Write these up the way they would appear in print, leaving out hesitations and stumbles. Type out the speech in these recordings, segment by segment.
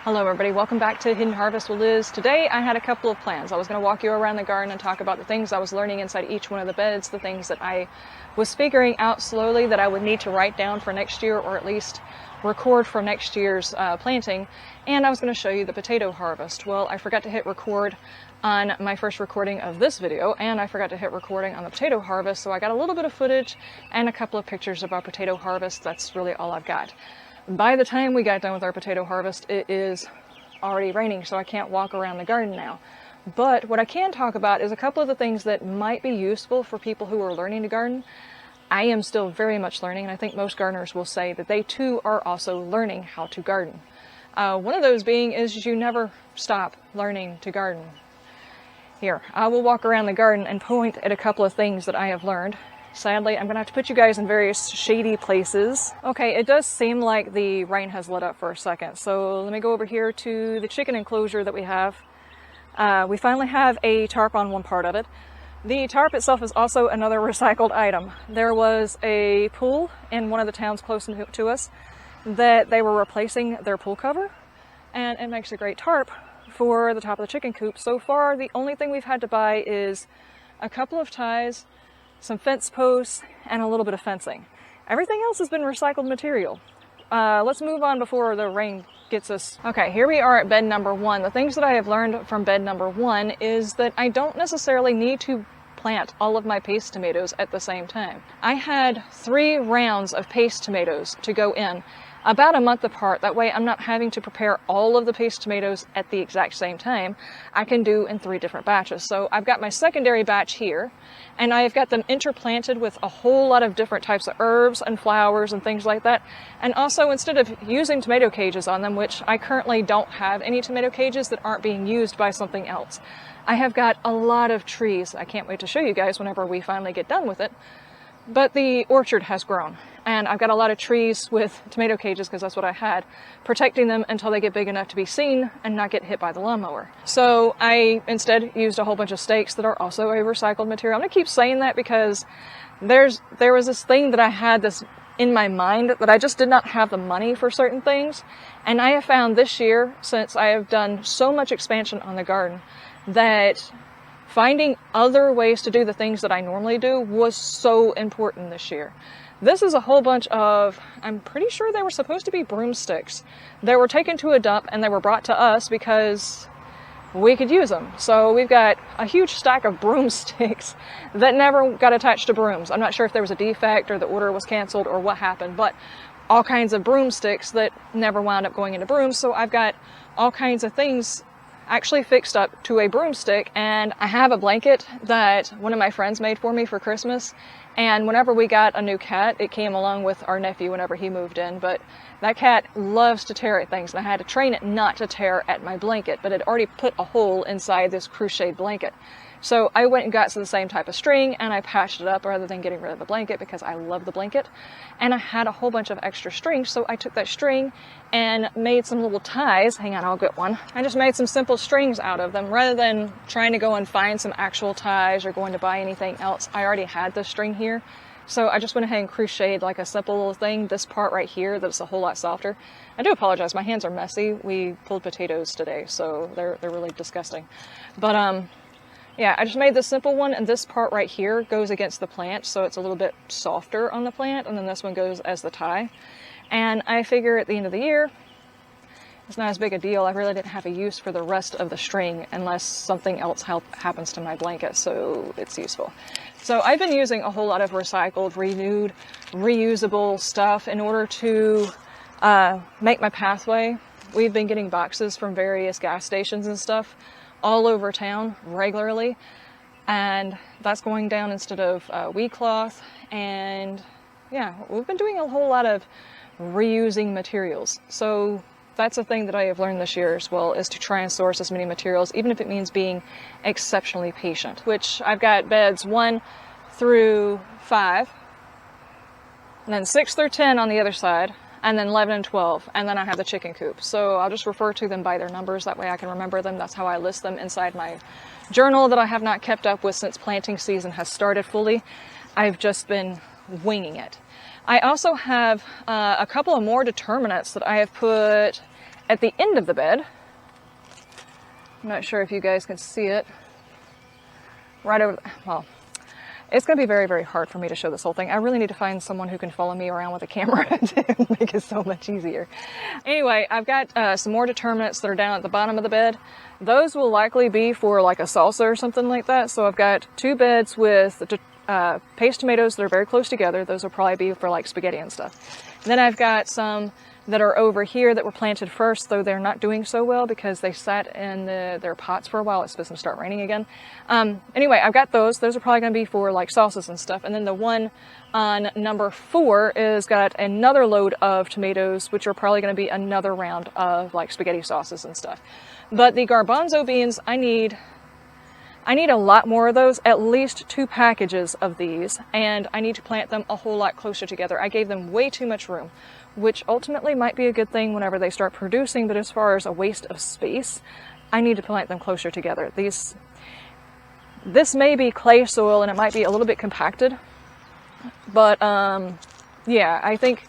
Hello everybody, welcome back to Hidden Harvest with Liz. Today I had a couple of plans. I was going to walk you around the garden and talk about the things I was learning inside each one of the beds, the things that I was figuring out slowly that I would need to write down for next year, or at least record for next year's planting. And I was going to show you the potato harvest. Well, I forgot to hit record on my first recording of this video, and I forgot to hit recording on the potato harvest, so I got a little bit of footage and a couple of pictures of our potato harvest. That's really all I've got. By the time we got done with our potato harvest, it is already raining, so I can't walk around the garden now. But what I can talk about is a couple of the things that might be useful for people who are learning to garden. I am still very much learning, and I think most gardeners will say that they too are also learning how to garden. One of those being is you never stop learning to garden. Here, I will walk around the garden and point at a couple of things that I have learned. Sadly, I'm going to have to put you guys in various shady places. Okay, it does seem like the rain has let up for a second, so let me go over here to the chicken enclosure that we have. We finally have a tarp on one part of it. The tarp itself is also another recycled item. There was a pool in one of the towns close to us that they were replacing their pool cover, and it makes a great tarp for the top of the chicken coop. So far, the only thing we've had to buy is a couple of ties, some fence posts, and a little bit of fencing. Everything else has been recycled material. Let's move on before the rain gets us. Okay, here we are at bed number one. The things that I have learned from bed number one is that I don't necessarily need to plant all of my paste tomatoes at the same time. I had 3 rounds of paste tomatoes to go in about a month apart. That way I'm not having to prepare all of the paste tomatoes at the exact same time. I can do in 3 different batches. So I've got my secondary batch here, and I've got them interplanted with a whole lot of different types of herbs and flowers and things like that. And also, instead of using tomato cages on them, which I currently don't have any tomato cages that aren't being used by something else, I have got a lot of trees. I can't wait to show you guys whenever we finally get done with it. But the orchard has grown, and I've got a lot of trees with tomato cages, because that's what I had, protecting them until they get big enough to be seen and not get hit by the lawnmower. So I instead used a whole bunch of stakes that are also a recycled material. I'm going to keep saying that because there was this thing that I had this in my mind that I just did not have the money for certain things. And I have found this year, since I have done so much expansion on the garden, that finding other ways to do the things that I normally do was so important this year. This is a whole bunch of, I'm pretty sure they were supposed to be broomsticks. They were taken to a dump and they were brought to us because we could use them. So we've got a huge stack of broomsticks that never got attached to brooms. I'm not sure if there was a defect or the order was canceled or what happened, but all kinds of broomsticks that never wound up going into brooms. So I've got all kinds of things actually fixed up to a broomstick, and I have a blanket that one of my friends made for me for Christmas. And whenever we got a new cat, it came along with our nephew whenever he moved in, but that cat loves to tear at things, and I had to train it not to tear at my blanket, but it already put a hole inside this crocheted blanket. So I went and got the same type of string, and I patched it up rather than getting rid of the blanket, because I love the blanket. And I had a whole bunch of extra strings, so I took that string and made some little ties. Hang on, I'll get one. I just made some simple strings out of them rather than trying to go and find some actual ties or going to buy anything else. I already had the string here. So I just went ahead and crocheted like a simple little thing. This part right here, that's a whole lot softer. I do apologize, my hands are messy. We pulled potatoes today, so they're really disgusting. But yeah, I just made this simple one, and this part right here goes against the plant, so it's a little bit softer on the plant, and then this one goes as the tie. And I figure at the end of the year, it's not as big a deal. I really didn't have a use for the rest of the string unless something else happens to my blanket, so it's useful. So I've been using a whole lot of recycled, renewed, reusable stuff in order to make my pathway. We've been getting boxes from various gas stations and stuff all over town regularly, and that's going down instead of weed cloth. And yeah, we've been doing a whole lot of reusing materials. So that's a thing that I have learned this year as well, is to try and source as many materials, even if it means being exceptionally patient. Which I've got beds 1 through 5, and then 6 through 10 on the other side, and then 11 and 12, and then I have the chicken coop. So I'll just refer to them by their numbers, that way I can remember them. That's how I list them inside my journal that I have not kept up with since planting season has started fully. I've just been winging it. I also have a couple of more determinants that I have put at the end of the bed, I'm not sure if you guys can see it, right over, well, it's going to be very, very hard for me to show this whole thing. I really need to find someone who can follow me around with a camera to make it so much easier. Anyway, I've got some more determinants that are down at the bottom of the bed. Those will likely be for like a salsa or something like that. So I've got 2 beds with paste tomatoes that are very close together. Those will probably be for like spaghetti and stuff. And then I've got some that are over here that were planted first, though they're not doing so well because they sat in their pots for a while. It's supposed to start raining again. Anyway, I've got those. Those are probably going to be for like salsas and stuff. And then the one on number 4 is got another load of tomatoes, which are probably going to be another round of like spaghetti sauces and stuff. But the garbanzo beans, I need a lot more of those, at least 2 packages of these, and I need to plant them a whole lot closer together. I gave them way too much room, which ultimately might be a good thing whenever they start producing, but as far as a waste of space, I need to plant them closer together. This may be clay soil and it might be a little bit compacted, but yeah, I think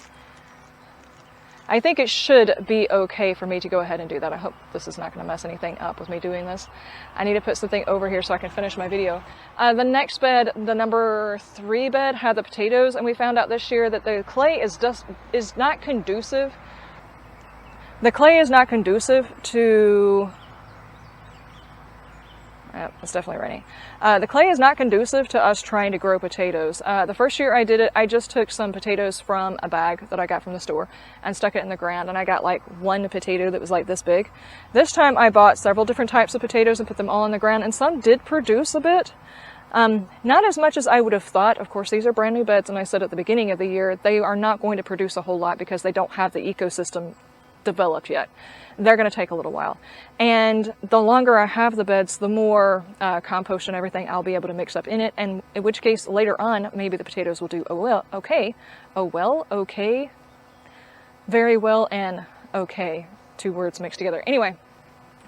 it should be okay for me to go ahead and do that. I hope this is not going to mess anything up with me doing this. I need to put something over here so I can finish my video. The next bed, the number 3 bed, had the potatoes, and we found out this year that the clay is not conducive. The clay is not conducive to... it's definitely raining. The clay is not conducive to us trying to grow potatoes. The first year I did it, I just took some potatoes from a bag that I got from the store and stuck it in the ground, and I got like 1 potato that was like this big. This time I bought several different types of potatoes and put them all in the ground, and some did produce a bit. Not as much as I would have thought. Of course, these are brand new beds, and I said at the beginning of the year, they are not going to produce a whole lot because they don't have the ecosystem developed yet. They're going to take a little while. And the longer I have the beds, the more compost and everything I'll be able to mix up in it, and in which case later on, maybe the potatoes will do okay, very well, and okay, 2 words mixed together. Anyway,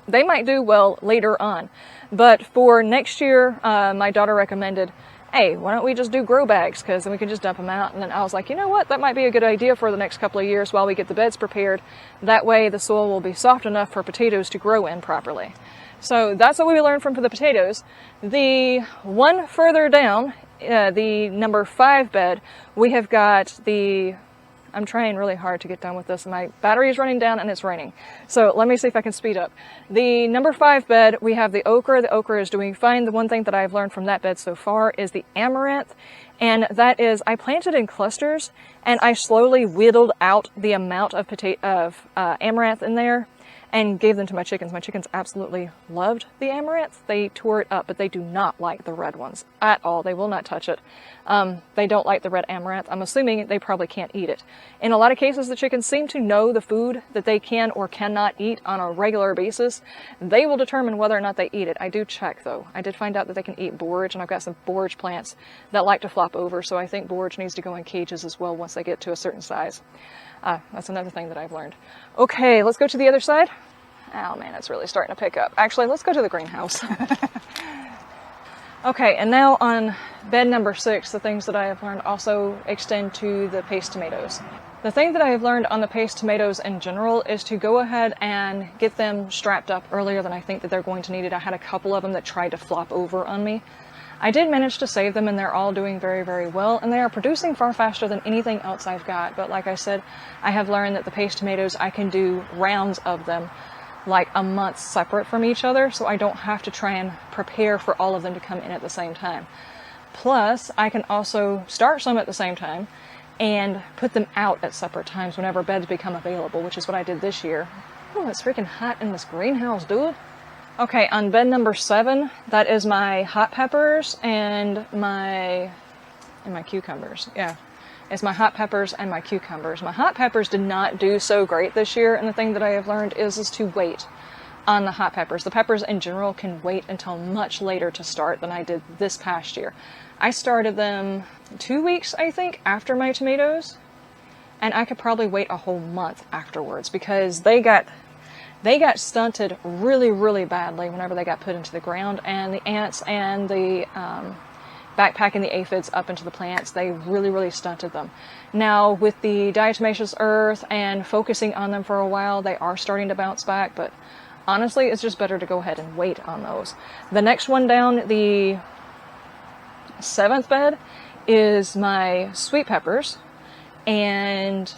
they might do well later on. But for next year, my daughter recommended, hey, why don't we just do grow bags, because then we can just dump them out. And then I was like, you know what, that might be a good idea for the next couple of years while we get the beds prepared. That way the soil will be soft enough for potatoes to grow in properly. So that's what we learned from for the potatoes. The one further down, the number 5 bed, we have got the... I'm trying really hard to get done with this. My battery is running down and it's raining. So let me see if I can speed up. The number 5 bed, we have the okra. The okra is doing fine. The one thing that I've learned from that bed so far is the amaranth. And that is, I planted in clusters and I slowly whittled out the amount of amaranth in there and gave them to my chickens. My chickens absolutely loved the amaranth. They tore it up, but they do not like the red ones at all. They will not touch it. They don't like the red amaranth. I'm assuming they probably can't eat it. In a lot of cases, the chickens seem to know the food that they can or cannot eat on a regular basis. They will determine whether or not they eat it. I do check, though. I did find out that they can eat borage, and I've got some borage plants that like to flop over, so I think borage needs to go in cages as well once they get to a certain size. That's another thing that I've learned. Okay, let's go to the other side. Oh man, it's really starting to pick up. Actually, let's go to the greenhouse. Okay, and now on bed number 6, the things that I have learned also extend to the paste tomatoes. The thing that I have learned on the paste tomatoes in general is to go ahead and get them strapped up earlier than I think that they're going to need it. I had a couple of them that tried to flop over on me. I did manage to save them, and they're all doing very, very well, and they are producing far faster than anything else I've got. But like I said, I have learned that the paste tomatoes, I can do rounds of them like a month separate from each other, so I don't have to try and prepare for all of them to come in at the same time. Plus, I can also start some at the same time and put them out at separate times whenever beds become available, which is what I did this year. Oh, it's freaking hot in this greenhouse, dude. Okay, on bed number 7, that is my hot peppers and my cucumbers. Yeah, it's my hot peppers and my cucumbers. My hot peppers did not do so great this year, and the thing that I have learned is to wait on the hot peppers. The peppers in general can wait until much later to start than I did this past year. I started them 2 weeks, I think, after my tomatoes, and I could probably wait a whole month afterwards because they got stunted really, really badly whenever they got put into the ground, and the ants and the backpacking the aphids up into the plants, they really stunted them. Now with the diatomaceous earth and focusing on them for a while, they are starting to bounce back, but honestly, it's just better to go ahead and wait on those. The next one down, the 7th bed, is my sweet peppers. And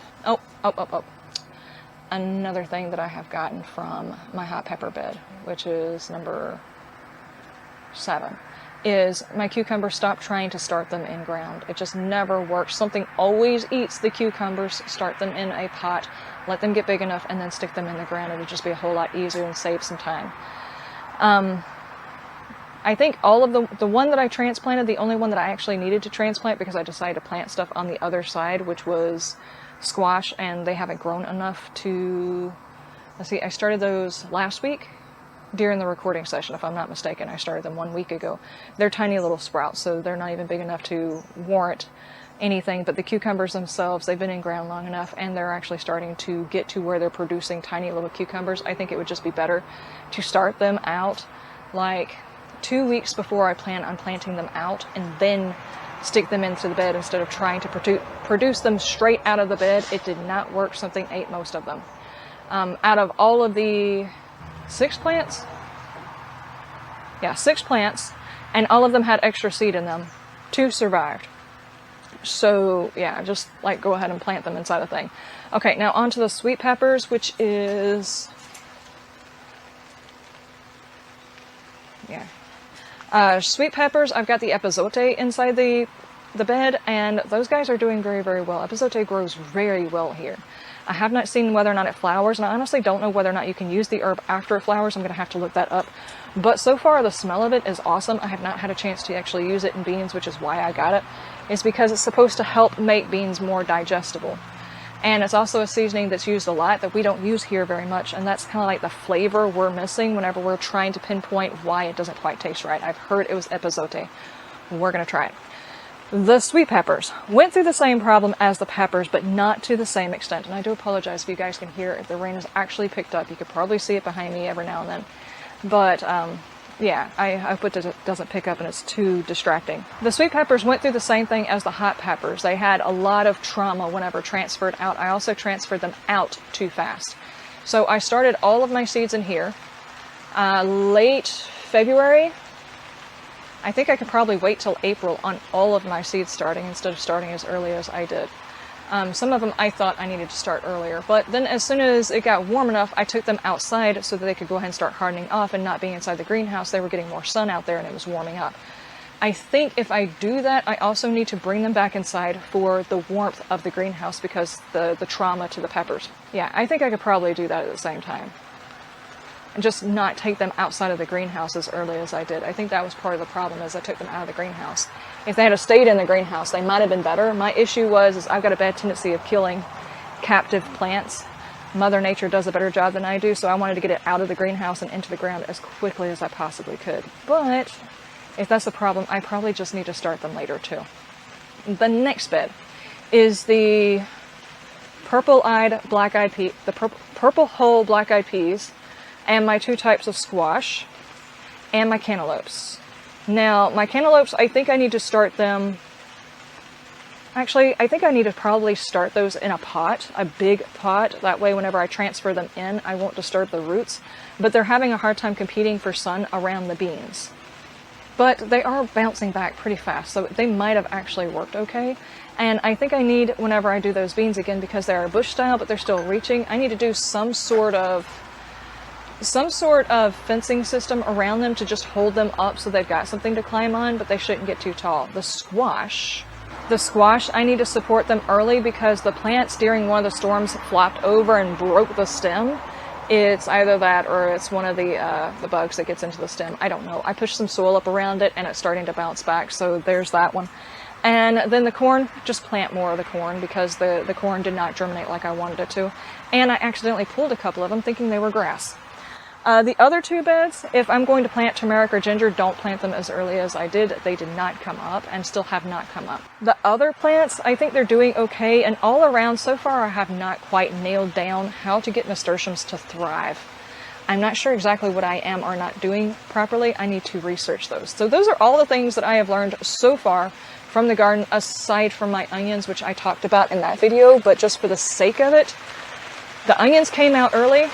another thing that I have gotten from my hot pepper bed, which is number 7, is my cucumbers. Stop trying to start them in ground. It just never works. Something always eats the cucumbers. Start them in a pot, let them get big enough, and then stick them in the ground. It'll just be a whole lot easier and save some time. I think all of the one that I transplanted, the only one that I actually needed to transplant because I decided to plant stuff on the other side, which was squash, and they haven't grown enough to, let's see, I started those last week during the recording session, if I'm not mistaken. I started them 1 week ago. They're tiny little sprouts, so they're not even big enough to warrant anything, but the cucumbers themselves, they've been in ground long enough, and they're actually starting to get to where they're producing tiny little cucumbers. I think it would just be better to start them out like 2 weeks before I plan on planting them out, and then stick them into the bed instead of trying to produce them straight out of the bed. It did not work. Something ate most of them. Out of all of the 6 plants, yeah, 6 plants, and all of them had extra seed in them. 2 survived. So yeah, just like go ahead and plant them inside the thing. Okay, now on to the sweet peppers, which is, yeah. Sweet peppers, I've got the epazote inside the bed, and those guys are doing very well. Epazote grows very well here. I have not seen whether or not it flowers, and I honestly don't know whether or not you can use the herb after it flowers. I'm going to have to look that up. But so far, the smell of it is awesome. I have not had a chance to actually use it in beans, which is why I got it. It's because it's supposed to help make beans more digestible. And it's also a seasoning that's used a lot that we don't use here very much, and that's kind of like the flavor we're missing whenever we're trying to pinpoint why it doesn't quite taste right. I've heard it was epazote. We're going to try it. The sweet peppers went through the same problem as the peppers, but not to the same extent. And I do apologize if you guys can hear if the rain is actually picked up. You could probably see it behind me every now and then. But yeah, I hope it doesn't pick up and it's too distracting. The sweet peppers went through the same thing as the hot peppers. They had a lot of trauma whenever transferred out. I also transferred them out too fast. So I started all of my seeds in here late February. I think I could probably wait till April on all of my seeds starting instead of starting as early as I did. Some of them I thought I needed to start earlier, but then as soon as it got warm enough, I took them outside so that they could go ahead and start hardening off, and not being inside the greenhouse, they were getting more sun out there and it was warming up. I think if I do that, I also need to bring them back inside for the warmth of the greenhouse because the trauma to the peppers. Yeah, I think I could probably do that at the same time. And just not take them outside of the greenhouse as early as I did. I think that was part of the problem, is I took them out of the greenhouse. If they had stayed in the greenhouse, they might have been better. My issue is I've got a bad tendency of killing captive plants. Mother Nature does a better job than I do, so I wanted to get it out of the greenhouse and into the ground as quickly as I possibly could. But if that's the problem, I probably just need to start them later too. The next bed is the purple-eyed black-eyed pea, the purple hull black-eyed peas, and my 2 types of squash, and my cantaloupes. Now, my cantaloupes, I think I need to start them, actually, I think I need to probably start those in a pot, a big pot. That way, whenever I transfer them in, I won't disturb the roots. But they're having a hard time competing for sun around the beans. But they are bouncing back pretty fast, so they might have actually worked okay. And I think I need, whenever I do those beans again, because they're bush style, but they're still reaching, I need to do some sort of fencing system around them to just hold them up so they've got something to climb on, but they shouldn't get too tall. The squash, I need to support them early because the plants during one of the storms flopped over and broke the stem. It's either that or it's one of the bugs that gets into the stem. I don't know. I pushed some soil up around it and it's starting to bounce back, so there's that one. And then the corn, just plant more of the corn because the corn did not germinate like I wanted it to. And I accidentally pulled a couple of them thinking they were grass. The other 2 beds, if I'm going to plant turmeric or ginger, don't plant them as early as I did. They did not come up and still have not come up. The other plants, I think they're doing okay, and all around so far I have not quite nailed down how to get nasturtiums to thrive. I'm not sure exactly what I am or not doing properly. I need to research those. So those are all the things that I have learned so far from the garden, aside from my onions, which I talked about in that video, but just for the sake of it, the onions came out early.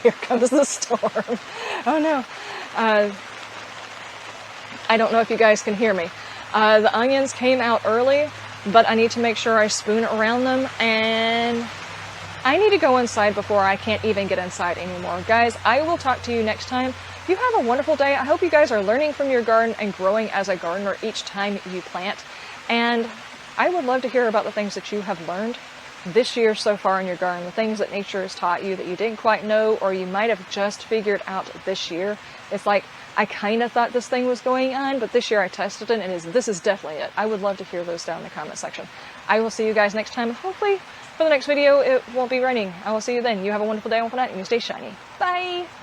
Here comes the storm. Oh no. I don't know if you guys can hear me. The onions came out early, but I need to make sure I spoon around them, and I need to go inside before I can't even get inside anymore. Guys, I will talk to you next time. You have a wonderful day. I hope you guys are learning from your garden and growing as a gardener each time you plant. And I would love to hear about the things that you have learned this year so far in your garden, the things that nature has taught you that you didn't quite know, or you might have just figured out this year. It's like, I kind of thought this thing was going on, but this year I tested it, and this is definitely it. I would love to hear those down in the comment section. I will see you guys next time. Hopefully, for the next video, it won't be raining. I will see you then. You have a wonderful day, wonderful night, and you stay shiny. Bye!